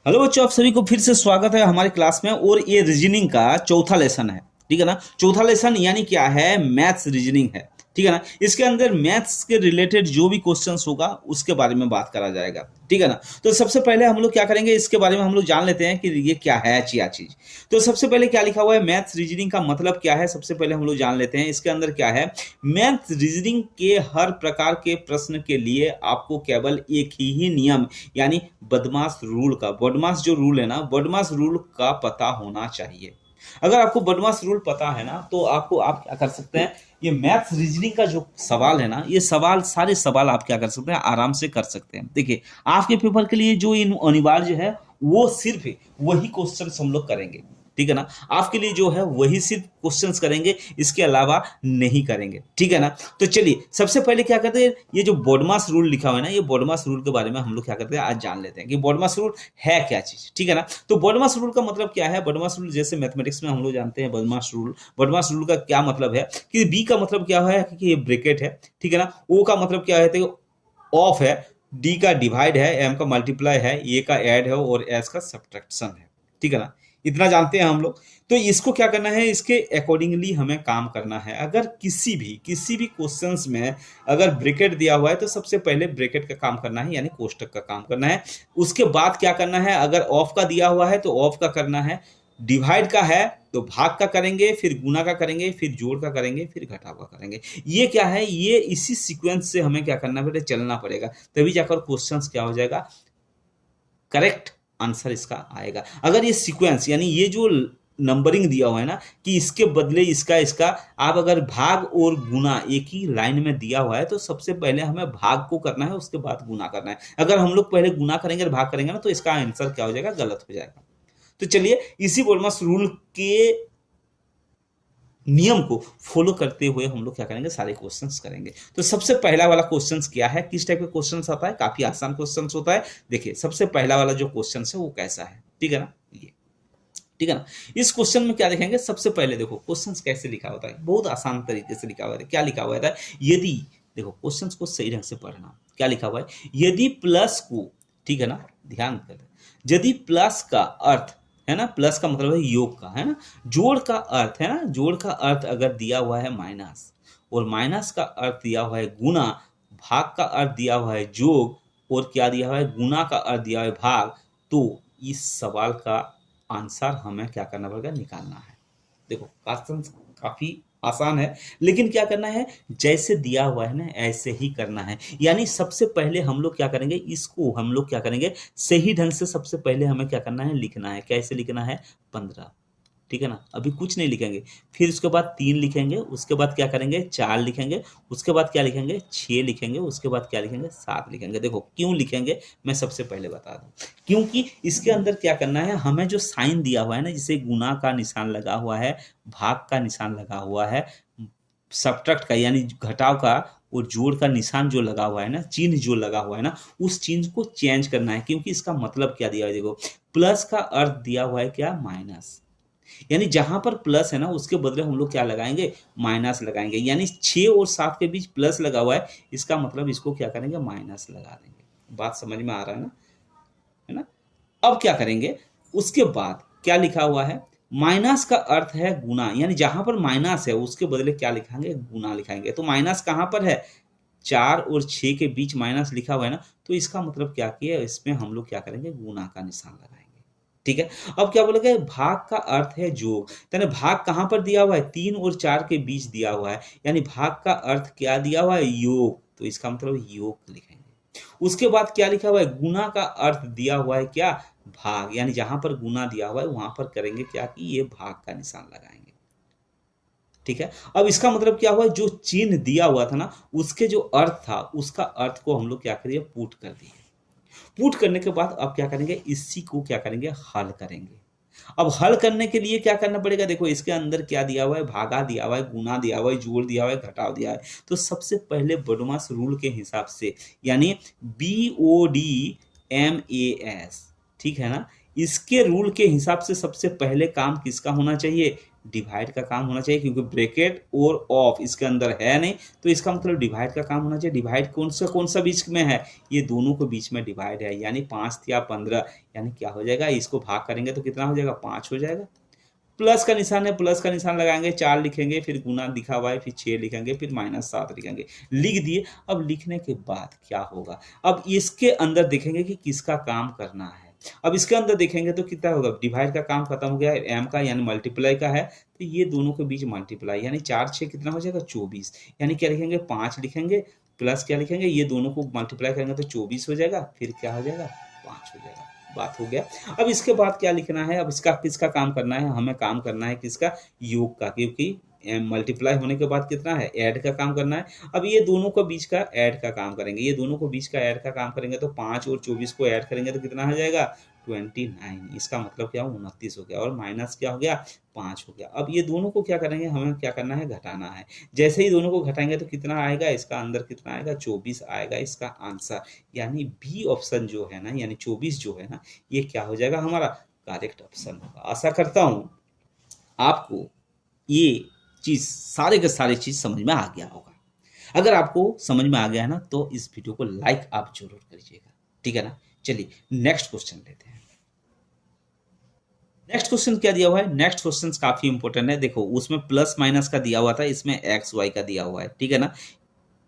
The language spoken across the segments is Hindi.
हेलो बच्चों, आप सभी को फिर से स्वागत है हमारे क्लास में। और ये रीजनिंग का चौथा लेसन है, ठीक है ना। चौथा लेसन यानी क्या है, मैथ्स रीजनिंग है, ठीक है ना। इसके अंदर मैथ्स के रिलेटेड जो भी क्वेश्चंस होगा उसके बारे में बात करा जाएगा, ठीक है ना। तो सबसे पहले हम लोग क्या करेंगे, इसके बारे में हम लोग जान लेते हैं कि ये क्या है क्या चीज। तो सबसे पहले क्या लिखा हुआ है, मैथ्स रीजनिंग का मतलब क्या है, सबसे पहले हम लोग जान लेते हैं। इसके अंदर क्या है, मैथ्स रीजनिंग के हर प्रकार के प्रश्न के लिए आपको केवल एक ही नियम यानी बदमाश रूल का, बदमाश जो रूल है ना, बदमाश रूल का पता होना चाहिए। अगर आपको बदमाश रूल पता है ना, तो आप क्या कर सकते हैं, ये मैथ्स रीजनिंग का जो सवाल है ना, ये सवाल सारे सवाल आप क्या कर सकते हैं, आराम से कर सकते हैं। देखिए, आपके पेपर के लिए जो अनिवार्य है वो सिर्फ वही क्वेश्चन हम लोग करेंगे, ठीक है ना। आपके लिए जो है वही सिर्फ क्वेश्चंस करेंगे, इसके अलावा नहीं करेंगे, ठीक है ना। तो चलिए सबसे पहले क्या करते हैं, ये जो बॉडमास रूल लिखा हुआ है ना, ये बॉडमास रूल के बारे में हम लोग क्या करते हैं, आज जान लेते हैं कि बॉडमास रूल है क्या चीज, ठीक है ना। तो बॉडमास रूल का मतलब क्या है, बॉडमास रूल जैसे मैथमेटिक्स में हम लोग जानते हैं बॉडमास रूल का क्या मतलब है कि बी का मतलब क्या है कि ये ब्रैकेट है, ठीक है ना। ओ का मतलब क्या है तो ऑफ है, डी का डिवाइड है, एम का मल्टीप्लाई है, ए का ऐड है और एस का सब्ट्रैक्शन है, ठीक है ना। इतना जानते हैं हम लोग। तो इसको क्या करना है, इसके अकॉर्डिंगली हमें काम करना है। अगर किसी भी क्वेश्चंस में अगर ब्रैकेट दिया हुआ है तो सबसे पहले ब्रैकेट का काम करना है, यानी कोष्टक का काम करना है। उसके बाद क्या करना है, अगर ऑफ का दिया हुआ है तो ऑफ का करना है, डिवाइड का है तो भाग का करेंगे, फिर गुना का करेंगे, फिर जोड़ का करेंगे, फिर घटाव का करेंगे। ये क्या है, ये इसी सीक्वेंस से हमें क्या करना पड़ेगा, चलना पड़ेगा, तभी जाकर क्वेश्चंस क्या हो जाएगा, करेक्ट आंसर इसका आएगा। अगर ये सीक्वेंस यानी ये जो नंबरिंग दिया हुआ है ना, कि इसके बदले इसका इसका, आप अगर भाग और गुना एक ही लाइन में दिया हुआ है तो सबसे पहले हमें भाग को करना है, उसके बाद गुना करना है। अगर हम लोग पहले गुना करेंगे और भाग करेंगे ना, तो इसका आंसर क्या हो जाएगा, गलत हो जाएगा। तो चलिए इसी बोलमास रूल के नियम को फॉलो करते हुए हम लोग क्या करेंगे, सारे क्वेश्चंस करेंगे। तो सबसे पहला वाला क्वेश्चंस क्या है, किस टाइप का क्वेश्चंस आता है, काफी आसान क्वेश्चंस होता है। देखिए सबसे पहला वाला जो क्वेश्चन है वो कैसा है, ठीक है ना, ये, ठीक है ना। इस क्वेश्चन में क्या देखेंगे, सबसे पहले देखो क्वेश्चंस कैसे लिखा होता है, बहुत आसान तरीके से लिखा हुआ है। क्या लिखा हुआ है, यदि, देखो क्वेश्चंस को सही ढंग से पढ़ना, क्या लिखा हुआ है, यदि प्लस को, ठीक है ना, ध्यान कर, यदि प्लस का अर्थ है ना, प्लस का मतलब है योग का, है ना, जोड़ का अर्थ है ना, जोड़ का अर्थ अगर दिया हुआ है माइनस, और माइनस का अर्थ दिया हुआ है गुना, भाग का अर्थ दिया हुआ है जोग, और क्या दिया हुआ है, गुना का अर्थ दिया हुआ है भाग, तो इस सवाल का आंसर हमें क्या करना पड़ेगा, निकालना है। देखो क्वेश्चन काफी आसान है, लेकिन क्या करना है, जैसे दिया हुआ है ना ऐसे ही करना है। यानी सबसे पहले हम लोग क्या करेंगे, इसको हम लोग क्या करेंगे, सही ढंग से सबसे पहले हमें क्या करना है, लिखना है। कैसे लिखना है, 15, ठीक है ना, अभी कुछ नहीं लिखेंगे। फिर उसके बाद 3 लिखेंगे, उसके बाद क्या करेंगे, 4 लिखेंगे, उसके बाद क्या लिखेंगे, 6 लिखेंगे, उसके बाद क्या लिखेंगे, 7 लिखेंगे। देखो क्यों लिखेंगे, मैं सबसे पहले बता दूं, क्योंकि इसके अंदर क्या करना है, हमें जो साइन दिया हुआ है ना, जिसे गुना का निशान लगा हुआ है, भाग का निशान लगा हुआ है, सब्ट्रैक्ट का यानी घटाव का, और जोड़ का निशान जो लगा हुआ है ना, चिन्ह जो लगा हुआ है ना, उस चिन्ह को चेंज करना है। क्योंकि इसका मतलब क्या दिया हुआ है, देखो प्लस का अर्थ दिया हुआ है क्या, माइनस, यानी जहां पर प्लस है ना उसके बदले हम लोग क्या लगाएंगे, माइनस लगाएंगे। यानी 6 और 7 के बीच प्लस लगा हुआ है, इसका मतलब इसको क्या करेंगे, माइनस लगा देंगे। बात समझ में आ रहा है ना, है ना। अब क्या करेंगे, उसके बाद क्या लिखा हुआ है, माइनस का अर्थ है गुना, यानी जहां पर माइनस है उसके बदले क्या लिखाएंगे, गुना लिखाएंगे। तो माइनस कहां पर है, 4 और 6 के बीच माइनस लिखा हुआ है ना, तो इसका मतलब क्या किया, इसमें हम लोग क्या करेंगे, गुना का निशान लगाएंगे, ठीक है। अब क्या बोलोगे, भाग का अर्थ है जोग, यानी भाग कहां पर दिया हुआ है, 3 और 4 के बीच दिया हुआ है, यानी भाग का अर्थ क्या दिया हुआ है, योग, तो इसका मतलब योग लिखेंगे। उसके बाद क्या लिखा हुआ है, गुना का अर्थ दिया हुआ है क्या, भाग, यानी जहां पर गुना दिया हुआ है वहां पर करेंगे क्या, कि ये भाग का निशान लगाएंगे, ठीक है। अब इसका मतलब क्या हुआ, जो चिन्ह दिया हुआ था ना, उसके जो अर्थ था उसका अर्थ को हम लोग क्या करिए, पुट कर दिए। पुट करने के बाद अब क्या करेंगे, इसी को क्या करेंगे, हल करेंगे। अब हल करने के लिए क्या करना पड़ेगा, देखो इसके अंदर क्या दिया हुआ है, भागा दिया हुआ है, गुना दिया हुआ है, जोड़ दिया हुआ है, घटाव दिया है। तो सबसे पहले बडोमास रूल के हिसाब से, यानी BODMAS, ठीक है ना, इसके रूल के हिसाब से सबसे पहले काम किसका होना चाहिए, डिवाइड का काम होना चाहिए, क्योंकि ब्रैकेट और ऑफ इसके अंदर है नहीं, तो इसका मतलब डिवाइड का काम होना चाहिए। डिवाइड कौन सा बीच में है, ये दोनों के बीच में डिवाइड है, यानी 5 या 15, यानी क्या हो जाएगा, इसको भाग करेंगे तो कितना हो जाएगा, 5 हो जाएगा। प्लस का निशान है, प्लस का निशान लगाएंगे, 4 लिखेंगे, फिर गुना लिखा हुआ है, फिर 6 लिखेंगे, फिर -7 लिखेंगे, लिख दिए। अब लिखने के बाद क्या होगा, अब इसके अंदर देखेंगे कि किसका काम करना है। अब इसके अंदर देखेंगे तो कितना होगा, डिवाइड का काम खत्म हो गया है, एम का यानी मल्टीप्लाई का है, तो ये दोनों के बीच मल्टीप्लाई, यानी 4 6 कितना हो जाएगा, 24, यानी क्या लिखेंगे, 5 लिखेंगे, प्लस क्या लिखेंगे, ये दोनों को मल्टीप्लाई करेंगे तो 24 हो जाएगा, फिर क्या हो जाएगा, 5 हो जाएगा। बात हो गया। अब इसके बाद क्या लिखना है, अब इसका किसका काम करना है, हमें काम करना है किसका, योग का, क्योंकि मल्टीप्लाई होने के बाद कितना है, ऐड का काम करना है। अब ये दोनों को बीच का ऐड का काम करेंगे, ये दोनों को बीच का ऐड का काम करेंगे तो 5 और 24 को ऐड करेंगे तो कितना हो जाएगा, 29। इसका मतलब क्या, 29 हो गया, और माइनस क्या हो गया, 5 हो गया। अब ये दोनों को क्या करेंगे, हमें क्या करना है, घटाना है। जैसे ही दोनों को घटाएंगे तो कितना आएगा, इसका अंदर कितना आएगा, 24 आएगा इसका आंसर, यानी बी ऑप्शन जो है ना, यानी 24 जो है ना, ये क्या हो जाएगा, हमारा करेक्ट ऑप्शन होगा। आशा करता हूँ आपको ये चीज, सारे के सारे चीज समझ में आ गया होगा। अगर आपको समझ में आ गया है ना, तो इस वीडियो को लाइक आप जरूर करिएगा, ठीक है ना। चलिए नेक्स्ट क्वेश्चन लेते हैं। नेक्स्ट क्वेश्चन क्या दिया हुआ है, नेक्स्ट क्वेश्चन काफी इंपॉर्टेंट है। देखो उसमें प्लस माइनस का दिया हुआ था, इसमें एक्स वाई का दिया हुआ है, ठीक है ना।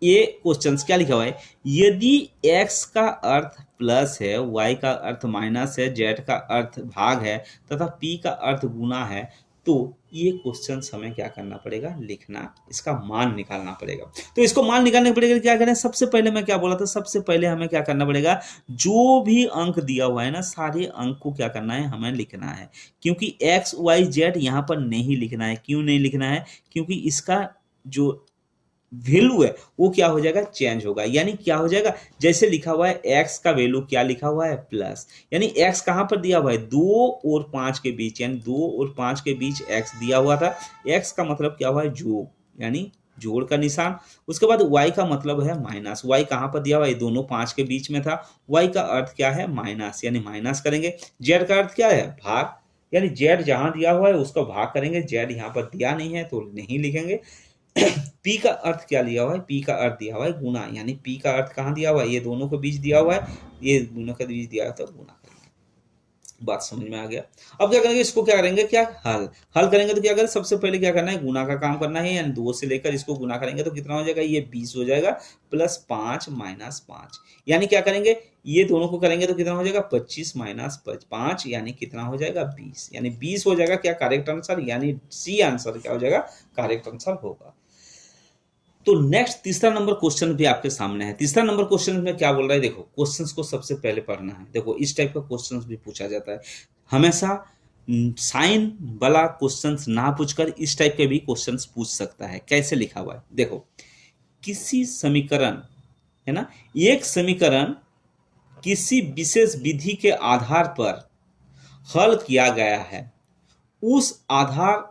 ये क्वेश्चन क्या लिखा हुआ है, यदि x का अर्थ प्लस है, y का अर्थ माइनस है, z का अर्थ भाग है तथा p का अर्थ गुना है, तो ये क्वेश्चन हमें क्या करना पड़ेगा, लिखना, इसका मान निकालना पड़ेगा। तो इसको मान निकालने पड़ेगा, क्या करें, सबसे पहले मैं क्या बोला था, सबसे पहले हमें क्या करना पड़ेगा, जो भी अंक दिया हुआ है ना, सारे अंक को क्या करना है, हमें लिखना है। क्योंकि x y z यहाँ पर नहीं लिखना है, क्यों नहीं लिखना है, क्योंकि इसका जो वैल्यू है वो क्या हो जाएगा, चेंज होगा। यानी क्या हो जाएगा, जैसे लिखा हुआ है x का वैल्यू क्या लिखा हुआ है, प्लस, यानी x कहां पर दिया हुआ है, 2 और 5 के बीच, यानी 2 और 5 के बीच x दिया हुआ था। x का मतलब क्या हुआ है, जोड़, यानी जोड़ का निशान। उसके बाद y का मतलब है माइनस, y कहां पर दिया हुआ है, दोनों 5 के बीच में था, y का अर्थ क्या है, माइनस, यानी माइनस करेंगे। z का अर्थ क्या है, भाग, यानी z जहां दिया हुआ है उसको भाग करेंगे, z यहाँ पर दिया नहीं है तो नहीं लिखेंगे। पी का अर्थ क्या लिया हुआ है, पी का अर्थ दिया हुआ है गुना, यानी पी का अर्थ कहाँ दिया हुआ है, ये दोनों को बीच दिया हुआ है, ये दोनों का बीच दिया है तो गुना करेंगे। बात समझ में आ गया। अब क्या करेंगे, इसको क्या करेंगे, क्या हल करेंगे तो क्या करें, सबसे पहले क्या करना है, गुना का काम करना है, यानी 2 से लेकर इसको गुना करेंगे तो कितना हो जाएगा, ये 20 हो जाएगा, प्लस 5 माइनस 5, यानी क्या करेंगे, ये दोनों को करेंगे तो कितना हो जाएगा, 25 माइनस 5, यानी कितना हो जाएगा, 20, यानी 20 हो जाएगा क्या, करेक्ट आंसर, यानी सी आंसर क्या हो जाएगा, करेक्ट आंसर होगा। तो नेक्स्ट तीसरा नंबर क्वेश्चन भी आपके सामने है। तीसरा नंबर क्वेश्चन में क्या बोल रहा है, देखो क्वेश्चंस को सबसे पहले पढ़ना है। देखो इस टाइप का क्वेश्चंस भी पूछा जाता है, हमेशा साइन वाला क्वेश्चंस ना पूछकर इस टाइप के भी क्वेश्चंस पूछ सकता है। कैसे लिखा हुआ है, देखो किसी समीकरण है ना, एक समीकरण किसी विशेष विधि के आधार पर हल किया गया है, उस आधार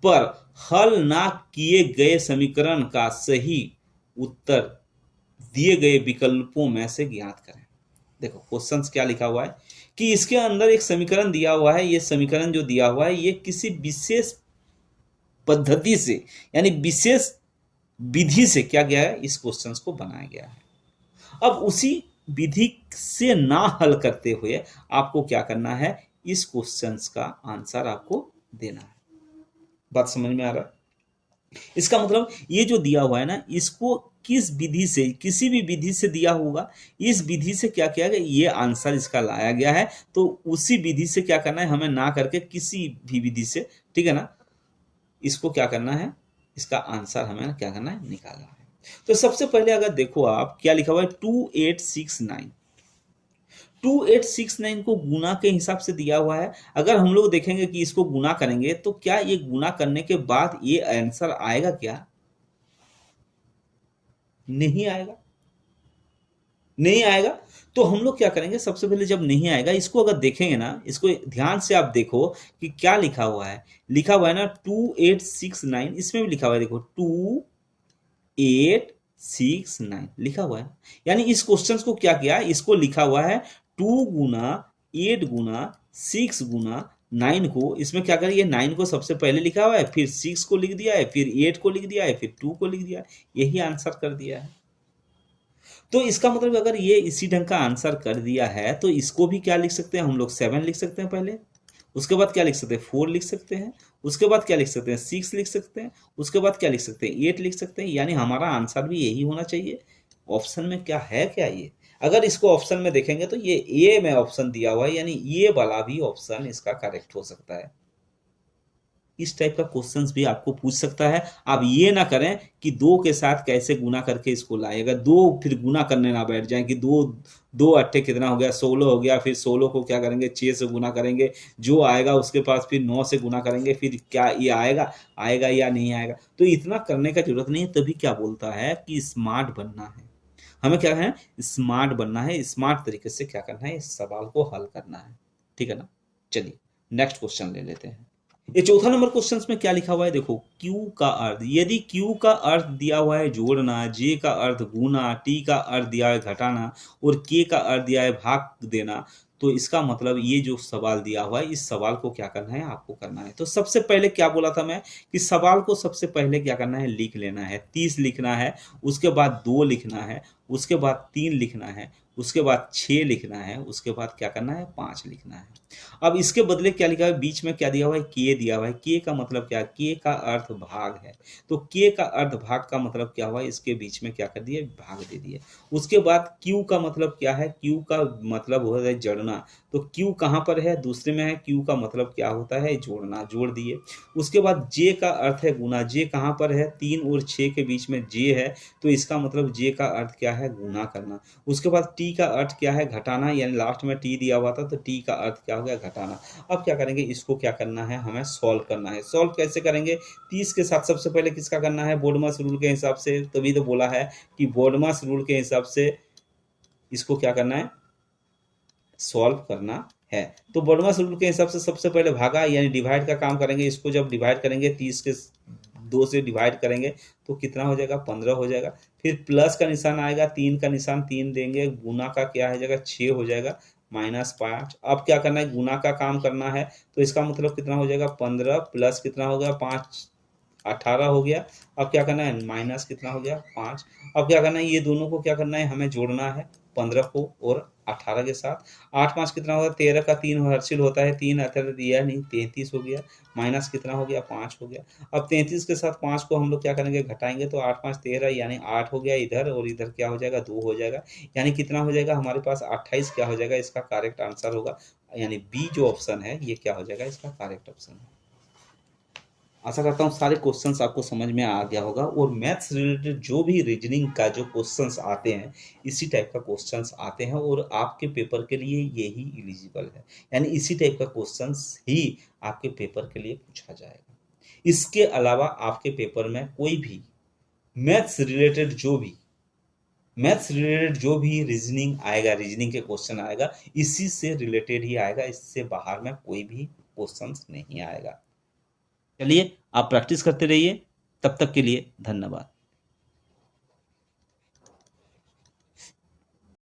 पर हल ना किए गए समीकरण का सही उत्तर दिए गए विकल्पों में से ज्ञात करें। देखो क्वेश्चन क्या लिखा हुआ है कि इसके अंदर एक समीकरण दिया हुआ है, ये समीकरण जो दिया हुआ है ये किसी विशेष पद्धति से, यानी विशेष विधि से क्या गया है, इस क्वेश्चन को बनाया गया है। अब उसी विधि से ना हल करते हुए आपको क्या करना है, इस क्वेश्चन का आंसर आपको देना है। बात समझ में आ रहा है, इसका मतलब ये जो दिया हुआ है ना, इसको किस विधि से, किसी भी विधि से दिया होगा, इस विधि से क्या किया गया, ये आंसर इसका लाया गया है, तो उसी विधि से क्या करना है, हमें ना करके किसी भी विधि से, ठीक है ना, इसको क्या करना है, इसका आंसर हमें क्या करना है, निकालना है। तो सबसे पहले अगर देखो आप क्या लिखा हुआ है, 2869, 2869 को गुना के हिसाब से दिया हुआ है। अगर हम लोग देखेंगे कि इसको गुना करेंगे तो क्या ये गुना करने के बाद ये आंसर आएगा क्या, नहीं आएगा, नहीं आएगा। तो हम लोग क्या करेंगे, सबसे पहले जब नहीं आएगा, इसको अगर देखेंगे ना, इसको ध्यान से आप देखो कि क्या लिखा हुआ है, लिखा हुआ है ना 2869, इसमें भी लिखा हुआ है, देखो 2869 लिखा हुआ है, यानी इस क्वेश्चन को क्या किया, इसको लिखा हुआ है 2 गुना 8 गुना 6 गुना 9 को, इसमें क्या करिए, 9 को सबसे पहले लिखा हुआ है, फिर 6 को लिख दिया है, फिर 8 को लिख दिया है, फिर 2 को लिख दिया है, यही आंसर कर दिया है। तो इसका मतलब अगर ये इसी ढंग का आंसर कर दिया है तो इसको भी क्या लिख सकते हैं हम लोग, 7 लिख सकते हैं पहले, उसके बाद क्या लिख सकते हैं, 4 लिख सकते हैं, उसके बाद क्या लिख सकते हैं, 6 लिख सकते हैं, उसके बाद क्या लिख सकते हैं, 8 लिख सकते हैं। यानी हमारा आंसर भी यही होना चाहिए। ऑप्शन में क्या है, क्या ये, अगर इसको ऑप्शन में देखेंगे तो ये ए में ऑप्शन दिया हुआ है, यानी ये वाला भी ऑप्शन इसका करेक्ट हो सकता है। इस टाइप का क्वेश्चंस भी आपको पूछ सकता है। आप ये ना करें कि दो के साथ कैसे गुना करके इसको लाए, अगर दो फिर गुना करने ना बैठ जाए कि दो दो अट्ठे कितना हो गया, 16 हो गया, फिर 16 को क्या करेंगे, 6 से गुना करेंगे, जो आएगा उसके पास फिर 9 से गुना करेंगे, फिर क्या ये आएगा, आएगा या नहीं आएगा। तो इतना करने का जरूरत नहीं है। तभी क्या बोलता है कि स्मार्ट बनना है, हमें क्या है, स्मार्ट बनना है, स्मार्ट तरीके से क्या करना है, इस सवाल को हल करना है। ठीक है ना। चलिए नेक्स्ट क्वेश्चन ले लेते हैं। ये चौथा नंबर क्वेश्चन में क्या लिखा हुआ है, देखो, Q का अर्थ, यदि Q का अर्थ दिया हुआ है जोड़ना, J का अर्थ गुना, T का अर्थ दिया है घटाना और K का अर्थ दिया है भाग देना, तो इसका मतलब ये जो सवाल दिया हुआ है, इस सवाल को क्या करना है, आपको करना है। तो सबसे पहले क्या बोला था मैं कि सवाल को सबसे पहले क्या करना है, लिख लेना है, 30 लिखना है, उसके बाद 2 लिखना है, उसके बाद 3 लिखना है, उसके बाद 6 लिखना है, उसके बाद क्या करना है, 5 लिखना है। अब इसके बदले क्या लिखा है, बीच में क्या दिया हुआ है, के दिया हुआ है। के का मतलब क्या है, के का अर्थ भाग है, तो के का अर्थ भाग का मतलब क्या हुआ, इसके बीच में क्या कर दिए, भाग दे दिए। उसके बाद क्यू का मतलब क्या है, क्यू का मतलब होता है जड़ना, तो क्यू कहाँ पर है, दूसरे में है, क्यू का मतलब क्या होता है, जोड़ना, जोड़ दिए। उसके बाद जे का अर्थ है गुना, जे कहाँ पर है, 3 और 6 के बीच में जे है, तो इसका मतलब जे का अर्थ क्या है, गुना करना। उसके बाद टी का अर्थ क्या है, घटाना, यानी लास्ट में टी दिया हुआ था तो टी का अर्थ क्या हो गया, घटाना। अब क्या करेंगे, इसको क्या करना है, हमें सॉल्व करना है। सॉल्व कैसे करेंगे, 30 के साथ सबसे पहले किसका करना है, बोर्डमास रूल के हिसाब से, तभी तो बोला है कि बोर्डमास रूल के हिसाब से इसको क्या करना है, सॉल्व करना है। तो बोर्डमास रूल के हिसाब से सबसे पहले भागा यानी डिवाइड का काम करेंगे। इसको जब डिवाइड करेंगे 30 के 2 से डिवाइड करेंगे तो कितना हो जाएगा, 15 हो जाएगा। फिर प्लस का निशान आएगा, 3 का निशान 3 देंगे, गुना का क्या है जाएगा, 6 हो जाएगा, -5। अब क्या करना है, गुना का काम करना है, तो इसका मतलब कितना हो जाएगा, 15 प्लस कितना हो गया, 5 18 हो गया। अब क्या करना है, माइनस कितना हो गया, 5। अब क्या करना है, ये दोनों को क्या करना है, हमें जोड़ना है, 15 को और 18 के साथ। 8 5 कितना होगा, 13 का 3 हर्षिल होता है, 3 अतर दिया नहीं, 33 हो गया, माइनस कितना हो गया, 5 हो गया। अब 33 के साथ 5 को हम लोग क्या करेंगे, घटाएंगे, तो 8 5 13 यानी 8 हो गया इधर, और इधर क्या हो जाएगा, 2 हो जाएगा, यानी कितना हो जाएगा हमारे पास 28 क्या हो जाएगा, इसका करेक्ट आंसर होगा। यानी बी जो ऑप्शन है ये क्या हो जाएगा, इसका करेक्ट ऑप्शन है। आशा करता हूँ सारे क्वेश्चंस आपको समझ में आ गया होगा। और मैथ्स रिलेटेड जो भी रीजनिंग का जो क्वेश्चंस आते हैं, इसी टाइप का क्वेश्चंस आते हैं और आपके पेपर के लिए यही एलिजिबल है, यानी इसी टाइप का क्वेश्चंस ही आपके पेपर के लिए पूछा जाएगा। इसके अलावा आपके पेपर में कोई भी मैथ्स रिलेटेड जो भी रीजनिंग आएगा, रीजनिंग के क्वेश्चन आएगा, इसी से रिलेटेड ही आएगा, इससे बाहर में कोई भी क्वेश्चंस नहीं आएगा। चलिए आप प्रैक्टिस करते रहिए, तब तक के लिए धन्यवाद।